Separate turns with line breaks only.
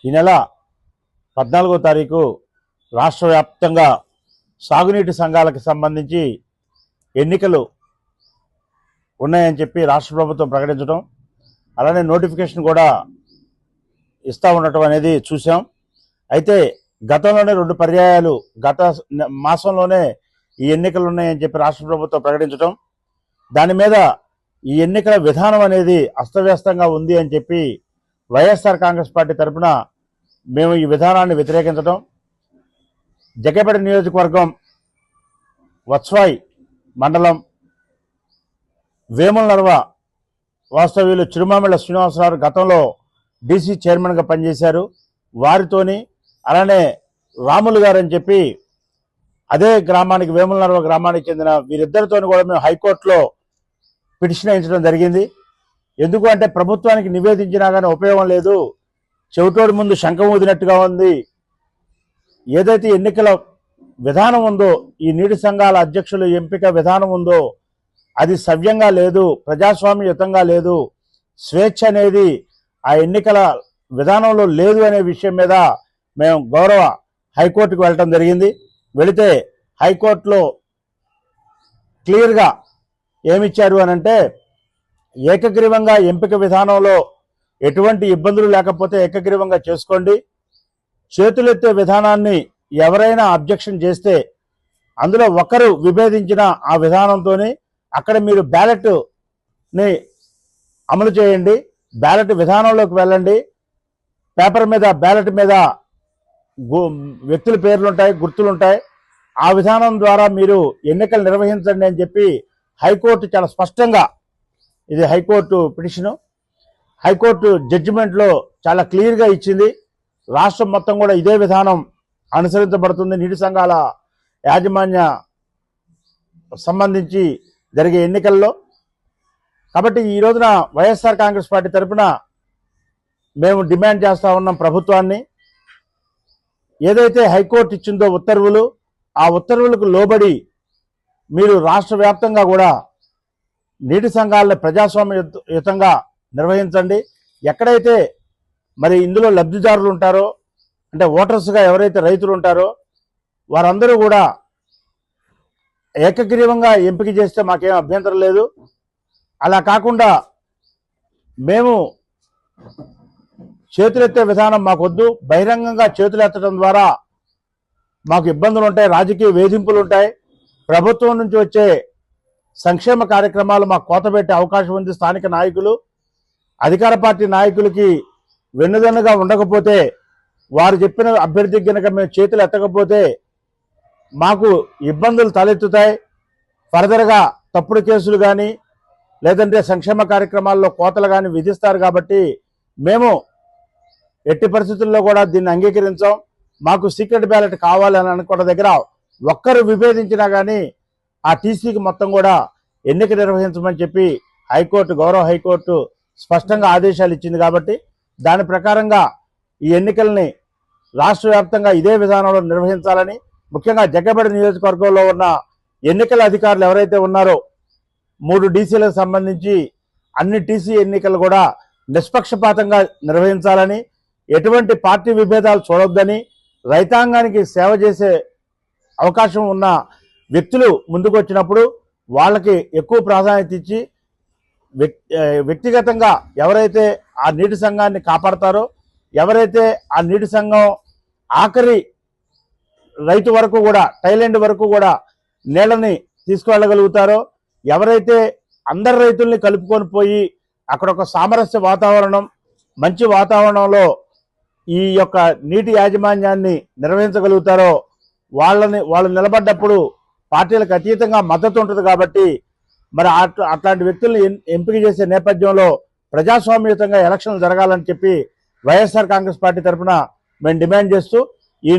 ఈ నెల 14వ తారీఖు రాష్ట్ర వ్యాప్తంగా సాగునీటి సంఘాలకు సంబంధించి ఎన్నికలు ఉన్నాయని చెప్పి రాష్ట్ర ప్రభుత్వం ప్రకటించడం, అలానే నోటిఫికేషన్ కూడా ఇస్తూ ఉండటం అనేది చూసాం. అయితే గతంలోనే 2 పర్యాయాలు గత మాసంలోనే ఈ ఎన్నికలు ఉన్నాయని చెప్పి రాష్ట్ర ప్రభుత్వం ప్రకటించడం, దాని మీద ఈ ఎన్నికల విధానం అనేది అస్తవ్యస్తంగా ఉంది అని చెప్పి వైఎస్ఆర్ కాంగ్రెస్ పార్టీ తరఫున మేము ఈ విధానాన్ని వ్యతిరేకించడం, జగ్గైపేట నియోజకవర్గం వత్స్వాయి మండలం వేముల నర్వ వాస్తవ్యులు చిరుమామిళ్ళ శ్రీనివాసరావు గతంలో డీసీ చైర్మన్గా పనిచేశారు. వారితోని అలానే రాములు గారు అని చెప్పి అదే గ్రామానికి వేముల నర్వ గ్రామానికి చెందిన వీరిద్దరితో కూడా మేము హైకోర్టులో పిటిషన్ వేయించడం జరిగింది. ఎందుకు అంటే ప్రభుత్వానికి నివేదించినా కానీ ఉపయోగం లేదు, చెవిటోడి ముందు శంఖం ఊదినట్టుగా ఉంది. ఏదైతే ఎన్నికల విధానం ఉందో, ఈ నీటి సంఘాల అధ్యక్షుల ఎంపిక విధానం ఉందో అది సవ్యంగా లేదు, ప్రజాస్వామ్యయుతంగా లేదు, స్వేచ్ఛ అనేది ఆ ఎన్నికల విధానంలో లేదు అనే విషయం మీద మేము గౌరవ హైకోర్టుకు వెళ్ళటం జరిగింది. వెళితే హైకోర్టులో క్లియర్గా ఏమిచ్చారు అని అంటే, ఏకగ్రీవంగా ఎంపిక విధానంలో ఎటువంటి ఇబ్బందులు లేకపోతే ఏకగ్రీవంగా చేసుకోండి, చేతులెత్తే విధానాన్ని ఎవరైనా అబ్జెక్షన్ చేస్తే అందులో ఒకరు విభేదించిన ఆ విధానంతో అక్కడ మీరు బ్యాలెట్ని అమలు చేయండి, బ్యాలెట్ విధానంలోకి వెళ్ళండి, పేపర్ మీద బ్యాలెట్ మీద వ్యక్తుల పేర్లుంటాయి, గుర్తులుంటాయి, ఆ విధానం ద్వారా మీరు ఎన్నికలు నిర్వహించండి అని చెప్పి హైకోర్టు చాలా స్పష్టంగా, ఇది హైకోర్టు పిటిషను, హైకోర్టు జడ్జిమెంట్లో చాలా క్లియర్గా ఇచ్చింది. రాష్ట్రం మొత్తం కూడా ఇదే విధానం అనుసరించబడుతుంది నీటి సంఘాల యాజమాన్య సంబంధించి జరిగే ఎన్నికల్లో. కాబట్టి ఈ రోజున వైఎస్ఆర్ కాంగ్రెస్ పార్టీ తరఫున మేము డిమాండ్ చేస్తూ ఉన్నాం ప్రభుత్వాన్ని, ఏదైతే హైకోర్టు ఇచ్చిందో ఉత్తర్వులు, ఆ ఉత్తర్వులకు లోబడి మీరు రాష్ట్ర వ్యాప్తంగా కూడా నీటి సంఘాలను ప్రజాస్వామ్యయుతంగా నిర్వహించండి. ఎక్కడైతే మరి ఇందులో లబ్ధిదారులు ఉంటారో, అంటే ఓటర్స్గా ఎవరైతే రైతులు ఉంటారో వారందరూ కూడా ఏకగ్రీవంగా ఎంపిక చేస్తే మాకేం అభ్యంతరం లేదు. అలా కాకుండా మేము చేతులెత్తే విధానం మాకొద్దు, బహిరంగంగా చేతులెత్తడం ద్వారా మాకు ఇబ్బందులు ఉంటాయి, రాజకీయ వేధింపులు ఉంటాయి, ప్రభుత్వం నుంచి వచ్చే సంక్షేమ కార్యక్రమాలు మాకు కోతబెట్టే అవకాశం ఉంది. స్థానిక నాయకులు, అధికార పార్టీ నాయకులకి వెన్నుదన్నుగా ఉండకపోతే, వారు చెప్పిన అభ్యర్థికి కనుక మేము చేతులు ఎత్తకపోతే మాకు ఇబ్బందులు తలెత్తుతాయి. ఫర్దర్గా తప్పుడు కేసులు కానీ లేదంటే సంక్షేమ కార్యక్రమాల్లో కోతలు కానీ విధిస్తారు. కాబట్టి మేము ఎట్టి పరిస్థితుల్లో కూడా దీన్ని అంగీకరించాం. మాకు సీక్రెట్ బ్యాలెట్ కావాలని అనుకున్న దగ్గర ఒక్కరు విభేదించినా కానీ ఆ టీసీకి మొత్తం కూడా ఎన్నిక నిర్వహించమని చెప్పి హైకోర్టు, గౌరవ హైకోర్టు స్పష్టంగా ఆదేశాలు ఇచ్చింది. కాబట్టి దాని ప్రకారంగా ఈ ఎన్నికల్ని రాష్ట్ర వ్యాప్తంగా ఇదే విధానంలో నిర్వహించాలని, ముఖ్యంగా జగ్గైపేట నియోజకవర్గంలో ఉన్న ఎన్నికల అధికారులు ఎవరైతే ఉన్నారో 3 డీసీలకు సంబంధించి అన్ని టీసీ ఎన్నికలు కూడా నిష్పక్షపాతంగా నిర్వహించాలని, ఎటువంటి పార్టీ విభేదాలు చూడొద్దని, రైతాంగానికి సేవ చేసే అవకాశం ఉన్న వ్యక్తులు ముందుకు వచ్చినప్పుడు వాళ్ళకి ఎక్కువ ప్రాధాన్యత ఇచ్చి వ్యక్తిగతంగా ఎవరైతే ఆ నీటి సంఘాన్ని కాపాడతారో, ఎవరైతే ఆ నీటి సంఘం ఆఖరి రైతు వరకు కూడా, టైలెండ్ వరకు కూడా నీళ్ళని తీసుకువెళ్ళగలుగుతారో, ఎవరైతే అందరు రైతుల్ని కలుపుకొని పోయి అక్కడ ఒక సామరస్య వాతావరణం, మంచి వాతావరణంలో ఈ యొక్క నీటి యాజమాన్యాన్ని నిర్వహించగలుగుతారో వాళ్ళు నిలబడ్డప్పుడు పార్టీలకు అతీతంగా మద్దతు ఉంటుంది. కాబట్టి మరి అట్లాంటి వ్యక్తుల్ని ఎంపిక చేసే నేపథ్యంలో ప్రజాస్వామ్యయుతంగా ఎలక్షన్లు జరగాలని చెప్పి వైఎస్ఆర్ కాంగ్రెస్ పార్టీ తరఫున మేము డిమాండ్ చేస్తూ ఈ